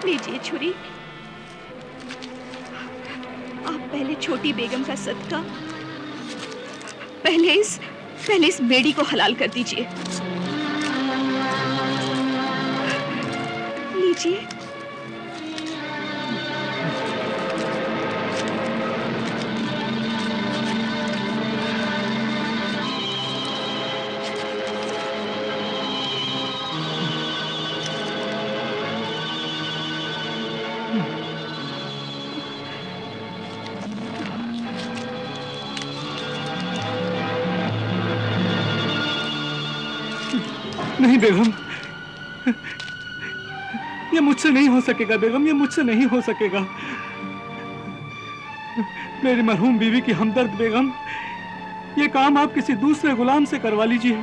लीजिए छुरी। आप पहले छोटी बेगम का सदका पहले इस बेड़ी को हलाल कर दीजिए। लीजिए। नहीं बेगम, ये मुझसे नहीं हो सकेगा बेगम, ये मुझसे नहीं हो सकेगा। मेरी मरहूम बीवी की हमदर्द बेगम, ये काम आप किसी दूसरे गुलाम से करवा लीजिए।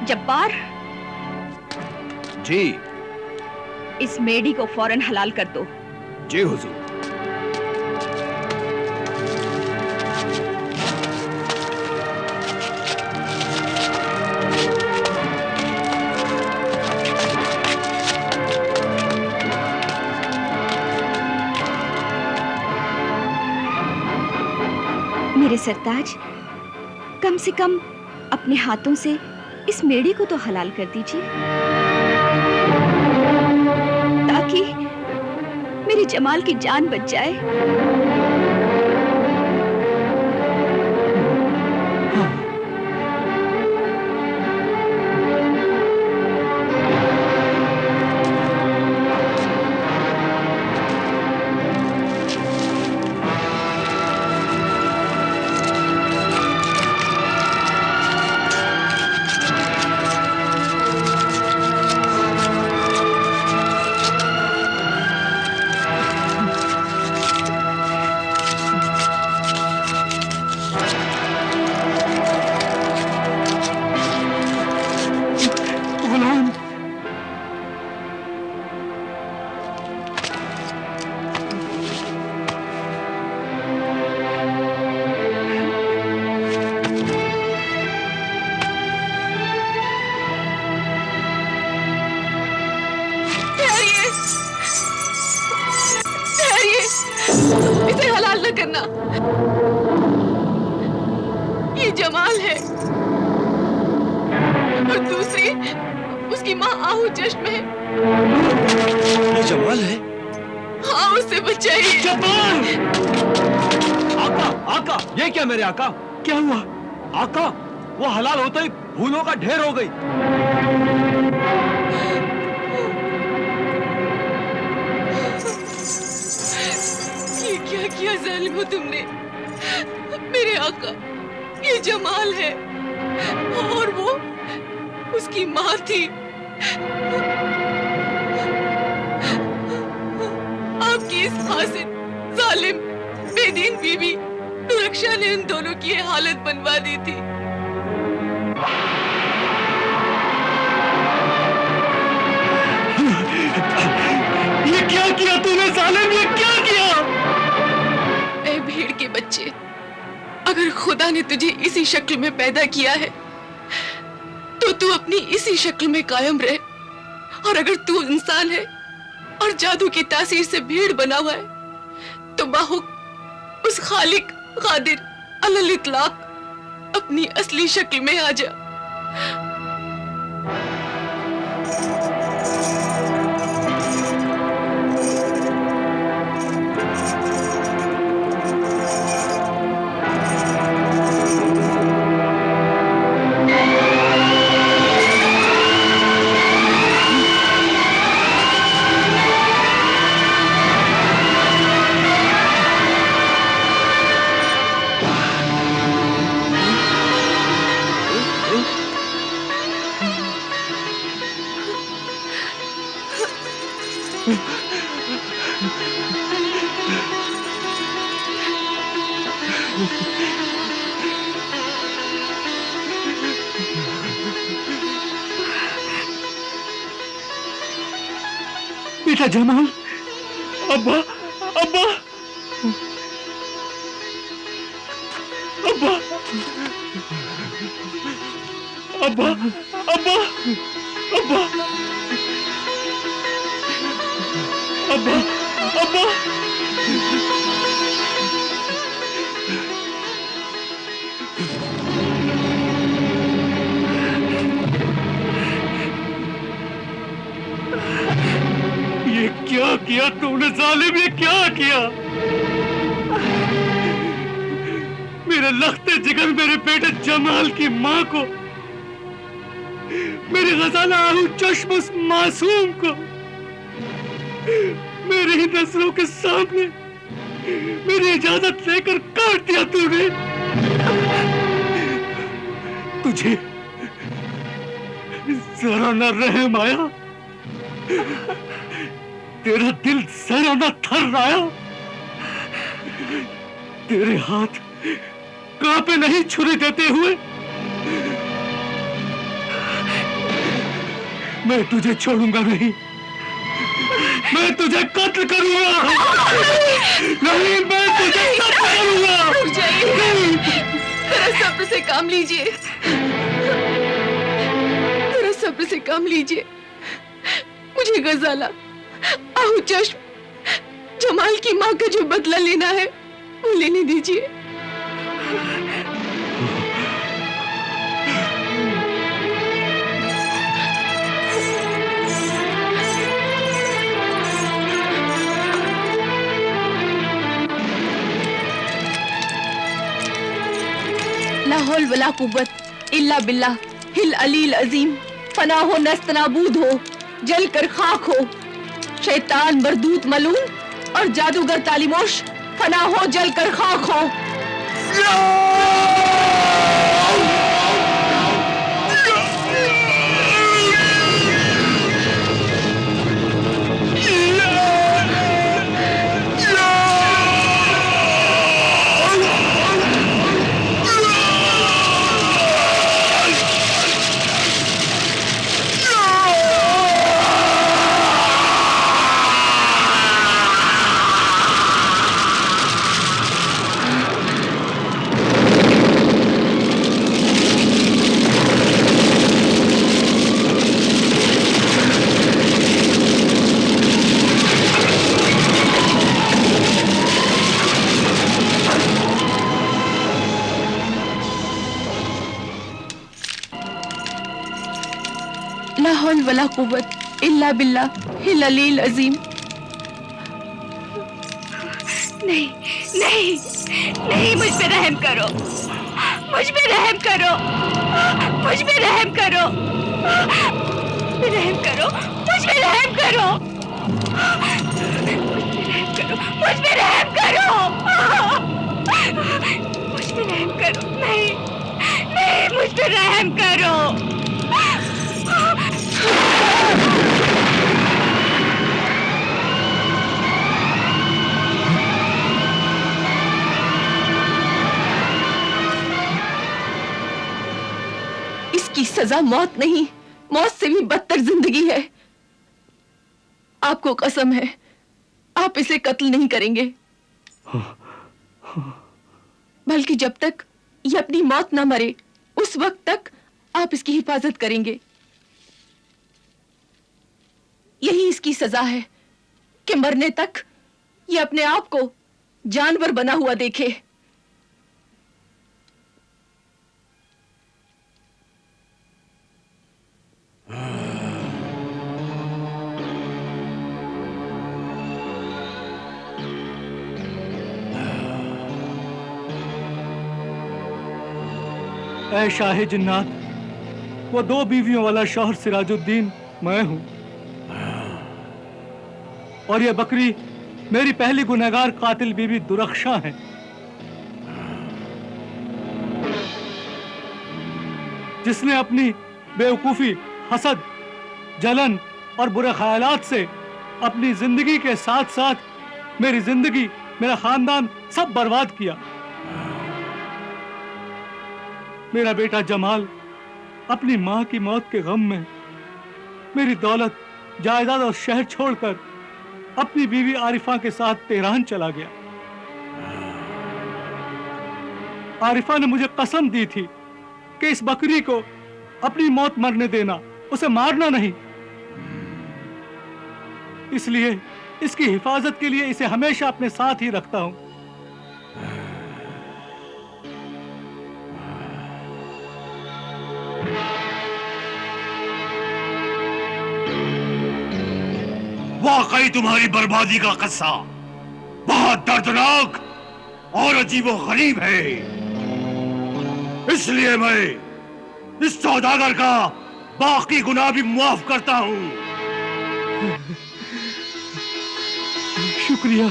जब्बार जी। इस मेडी को फौरन हलाल कर दो। जी हुजूर। मेरे सरताज, कम से कम अपने हाथों से इस मेढ़ी को तो हलाल कर दीजिए, ताकि मेरे जमाल की जान बच जाए। इसे हलाल न करना, ये जमाल है और दूसरी उसकी माँ आहू चश्म में है। ये जमाल है? हाँ, उसे बचाइए। आका, आका, ये क्या मेरे आका? क्या हुआ? आका, वो हलाल होते ही फूलों का ढेर हो गई। ये क्या किया जालिमो तुमने? मेरे आका, ये जमाल है और वो उसकी माँ थी। आपकी इस फासिद, जालिम, बेदीन बीवी सुरक्षा ने उन दोनों की ये हालत बनवा दी थी। ये क्या किया तूने जालिम, ये क्या किया? ऐ भीड़ के बच्चे, अगर खुदा ने तुझे इसी शक्ल में पैदा किया है तो तू अपनी इसी शक्ल में कायम रहे, और अगर तू इंसान है और जादू की तासीर से भीड़ बना हुआ है तो बाहुक उस खालिक कादिर अलल इतलाक अपनी असली शक्ल में आ जा। बेटा जमाल, अब्बा, अब्बा, अब्बा, अब्बा, अब्बा, अब्बा, अब्बा, अब्बा। ये क्या किया तूने जालिम, ये क्या किया? मेरे लख्ते जिगर मेरे बेटे जमाल की माँ को, मेरे गजाला आहू चश्म उस मासूम को मेरे ही नजरों के सामने मेरी इजाजत लेकर काट दिया तूने। तुझे जरा न रहम आया? तेरा दिल जरा न थर्राया? तेरे हाथ कांपे नहीं छुरी देते हुए? मैं तुझे छोड़ूंगा नहीं, मैं तुझे कत्ल करूंगा। नहीं, मैं तुझे कत्ल करूंगा। रुक जाइए, जरा सब्र से काम लीजिए, जरा सब्र से काम लीजिए। मुझे गजाला, आहू चश्म, जमाल की माँ का जो बदला लेना है वो लेने दीजिए। ला हौल वला कुव्वत इल्ला बिल्लाह हिल अलील अजीम। फना हो नस्त नाबूद हो, जल कर खाक हो, शैतान मरदूत मलून और जादूगर तालिमोश फना हो, जल कर खाक हो। ला हौल वला कुव्वत इल्ला बिल्लाह हिल अलील अजीम। नहीं, नहीं, नहीं, मुझ पे रहम करो, मुझ पे रहम करो, मुझ पे रहम करो, रहम करो, मुझ पे रहम करो, मुझ पे रहम करो, मुझ पे रहम करो, नहीं, नहीं, मुझ पे रहम करो। इसकी सजा मौत नहीं, मौत से भी बदतर जिंदगी है। आपको कसम है, आप इसे कत्ल नहीं करेंगे, बल्कि जब तक ये अपनी मौत ना मरे उस वक्त तक आप इसकी हिफाजत करेंगे। यही इसकी सजा है कि मरने तक ये अपने आप को जानवर बना हुआ देखे। ऐ शाहे जिन्नात, वो 2 बीवियों वाला शौहर सिराजुद्दीन मैं हूं, और ये बकरी मेरी पहली गुनहगार कातिल बीवी दुरख्शा है। जिसने अपनी बेवकूफी, हसद, जलन और बुरे ख्यालात से अपनी जिंदगी के साथ साथ मेरी जिंदगी, मेरा खानदान सब बर्बाद किया। मेरा बेटा जमाल अपनी मां की मौत के गम में मेरी दौलत, जायदाद और शहर छोड़कर अपनी बीवी आरिफा के साथ तेहरान चला गया। आरिफा ने मुझे कसम दी थी कि इस बकरी को अपनी मौत मरने देना, उसे मारना नहीं। इसलिए इसकी हिफाजत के लिए इसे हमेशा अपने साथ ही रखता हूं। वाकई तुम्हारी बर्बादी का किस्सा बहुत दर्दनाक और अजीबोगरीब है। इसलिए मैं इस सौदागर का बाकी गुनाह भी माफ करता हूं। शुक्रिया।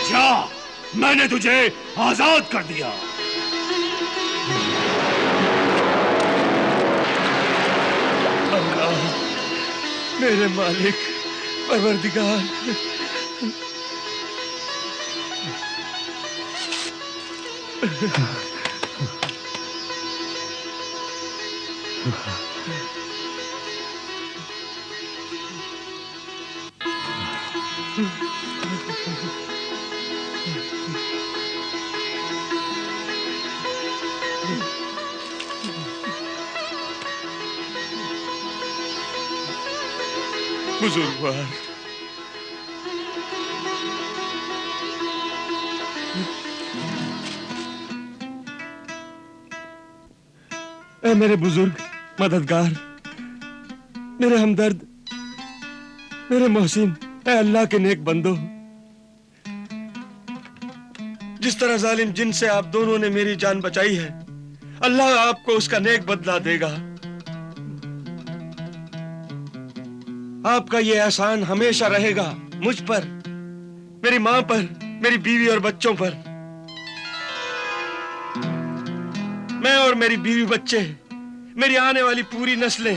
जा, मैंने तुझे आजाद कर दिया। अल्लाह, मेरे मालिक, परवरदिगार, बुजुर्गवार, ऐ मेरे बुजुर्ग मददगार, मेरे हमदर्द, मेरे मोहसिन, ऐ अल्लाह के नेक बंदो, जिस तरह जालिम जिन से आप दोनों ने मेरी जान बचाई है, अल्लाह आपको उसका नेक बदला देगा। आपका ये एहसान हमेशा रहेगा मुझ पर, मेरी मां पर, मेरी बीवी और बच्चों पर। मैं और मेरी बीवी बच्चे, मेरी आने वाली पूरी नस्लें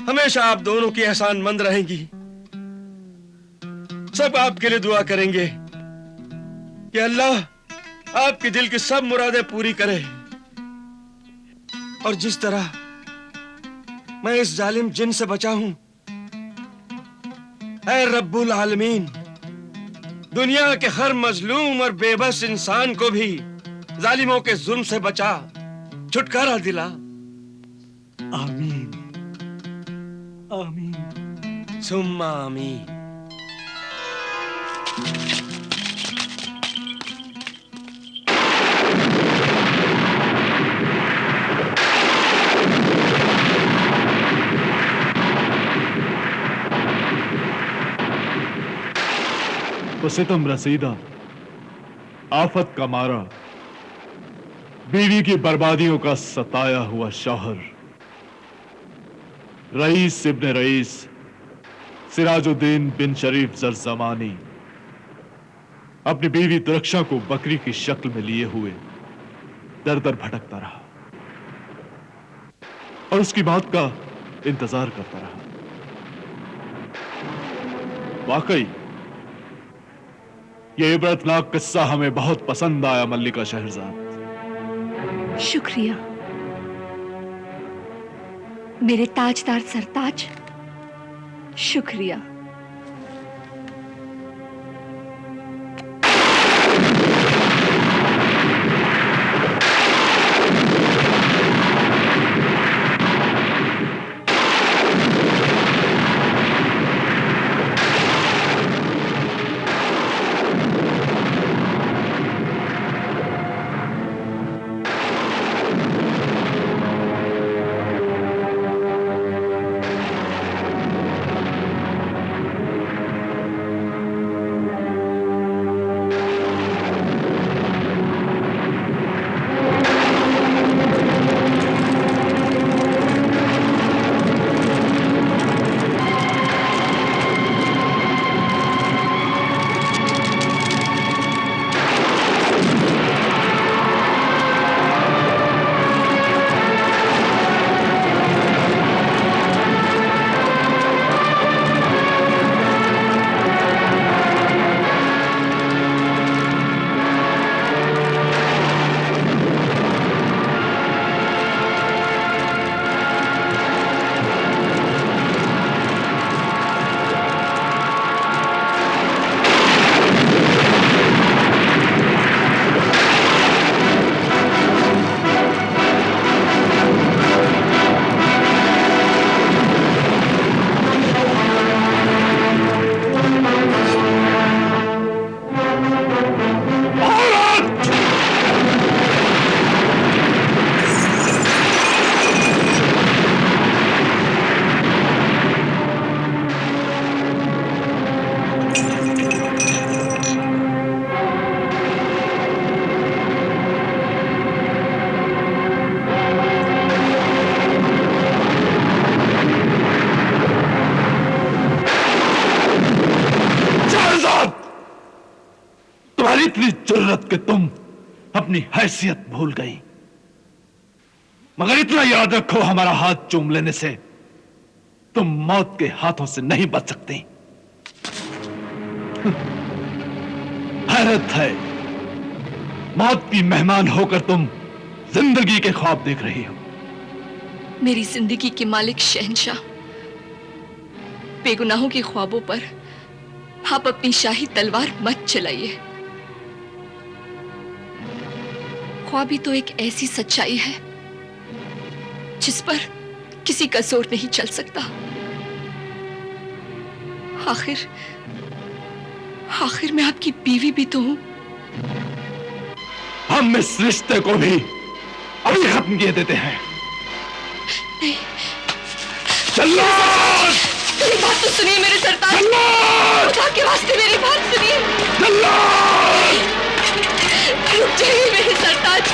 हमेशा आप दोनों की एहसानमंद रहेंगी। सब आपके लिए दुआ करेंगे कि अल्लाह आपके दिल की सब मुरादें पूरी करे। और जिस तरह मैं इस जालिम जिन से बचा हूं, ऐ रब्बुल आलमीन, दुनिया के हर मजलूम और बेबस इंसान को भी जालिमों के जुल्म से बचा, छुटकारा दिला। आमीन, आमीन, सुम्मा आमीन। तो सितम रसीदा, आफत का मारा, बीवी की बर्बादियों का सताया हुआ शौहर, रईस इब्ने रईस सिराजुद्दीन बिन शरीफ जरजमानी अपनी बीवी दुरक्षा को बकरी की शक्ल में लिए हुए दर दर भटकता रहा और उसकी बात का इंतजार करता रहा। वाकई यह इबरतनाक किस्सा हमें बहुत पसंद आया मल्लिका शहरजाद। शुक्रिया मेरे ताजदार सरताज, शुक्रिया। जरूरत कि तुम अपनी हैसियत भूल गई। मगर इतना याद रखो, हमारा हाथ चूम लेने से तुम मौत के हाथों से नहीं बच सकती। हैरत है, मौत की मेहमान होकर तुम जिंदगी के ख्वाब देख रही हो। मेरी जिंदगी के मालिक शहंशाह, बेगुनाहों के ख्वाबों पर आप अपनी शाही तलवार मत चलाइए। ख्वाब ही तो एक ऐसी सच्चाई है जिस पर किसी का जोर नहीं चल सकता। आखिर मैं आपकी बीवी भी तो हूं। हम इस रिश्ते को भी अभी खत्म किए देते हैं। नहीं, चलो! मेरी बात तो सुनिए मेरे सरताज। खुदा के वास्ते मेरी बात सुनिए। रुक जाइए मेरे सरताज।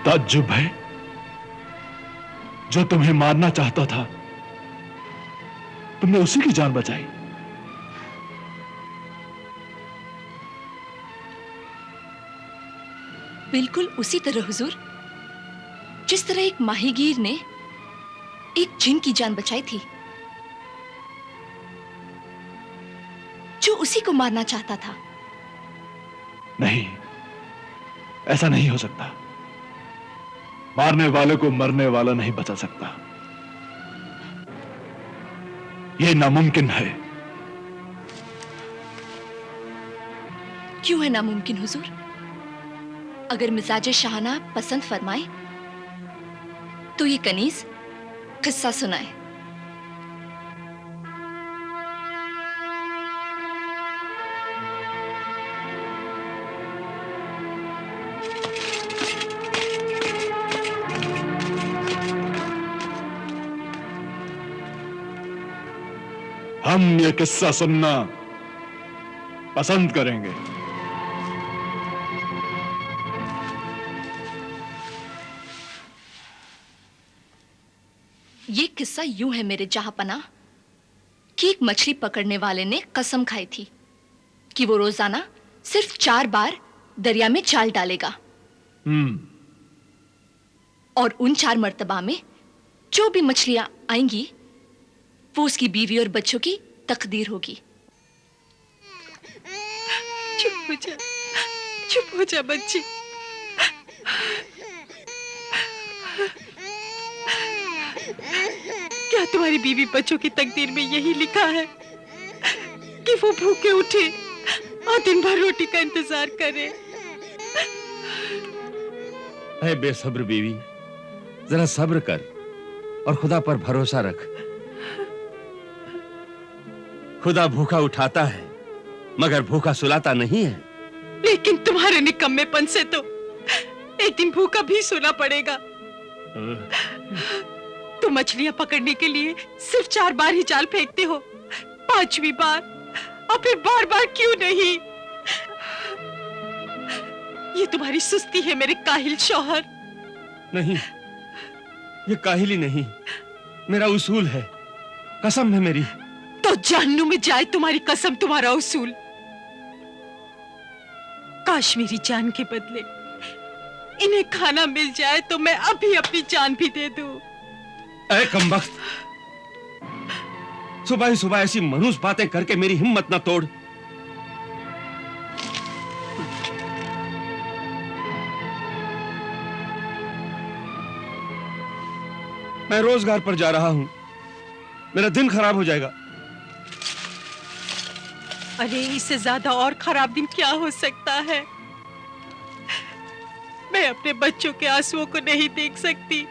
ताज्जुब है, जो तुम्हें मारना चाहता था तुमने उसी की जान बचाई। बिल्कुल उसी तरह हुजूर, जिस तरह एक माहीगीर ने एक जिन की जान बचाई थी जो उसी को मारना चाहता था। नहीं, ऐसा नहीं हो सकता। मारने वाले को मरने वाला नहीं बचा सकता। यह नामुमकिन है। क्यों है नामुमकिन हुजूर? अगर मिजाज शाहना पसंद फरमाए तो ये कनीज किस्सा सुनाए। हम ये किस्सा सुनना पसंद करेंगे। ये किस्सा यूं है मेरे जहांपनाह कि एक मछली पकड़ने वाले ने कसम खाई थी कि वो रोजाना सिर्फ 4 बार दरिया में जाल डालेगा। और उन 4 मर्तबा में जो भी मछलियां आएंगी वो उसकी बीवी और बच्चों की तकदीर होगी। चुप हो जा बच्ची। क्या तुम्हारी बीवी बच्चों की तकदीर में यही लिखा है कि वो भूखे उठे और दिन भर रोटी का इंतजार करे? ऐ बेसब्र बीवी, जरा सब्र कर और खुदा पर भरोसा रख। खुदा भूखा उठाता है मगर भूखा सुलाता नहीं है। लेकिन तुम्हारे निकम्मेपन से तो एक दिन भूखा भी सोना पड़ेगा। तुम मछलियां पकड़ने के लिए सिर्फ 4 बार ही जाल फेंकते हो, 5वीं बार और फिर बार-बार क्यों नहीं? ये तुम्हारी सुस्ती है मेरे काहिल शौहर। नहीं, ये काहिली नहीं, मेरा उसूल है, कसम है मेरी। तो जहन्नुम में जाए तुम्हारी कसम, तुम्हारा उसूल। काश मेरी जान के बदले इन्हें खाना मिल जाए तो मैं अभी अपनी जान भी दे दूं। ऐ कमबख्त, सुबह ही सुबह ऐसी मनूस बातें करके मेरी हिम्मत ना तोड़। मैं रोजगार पर जा रहा हूं, मेरा दिन खराब हो जाएगा। अरे इससे ज्यादा और खराब दिन क्या हो सकता है। मैं अपने बच्चों के आंसुओं को नहीं देख सकती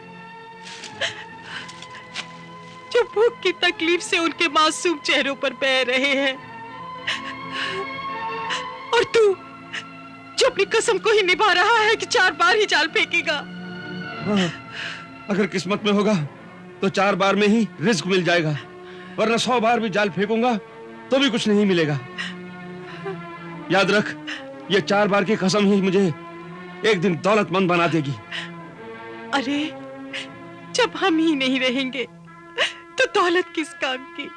जो भूख की तकलीफ से उनके मासूम चेहरों पर बह रहे हैं। और तू जो अपनी कसम को ही निभा रहा है कि 4 बार ही जाल फेंकेगा। हाँ, अगर किस्मत में होगा तो 4 बार में ही रिस्क मिल जाएगा, वरना 100 बार भी जाल फेंकूंगा तो भी कुछ नहीं मिलेगा। याद रख, ये 4 बार की कसम ही मुझे एक दिन दौलतमंद बना देगी। अरे जब हम ही नहीं रहेंगे तो दौलत किस काम की।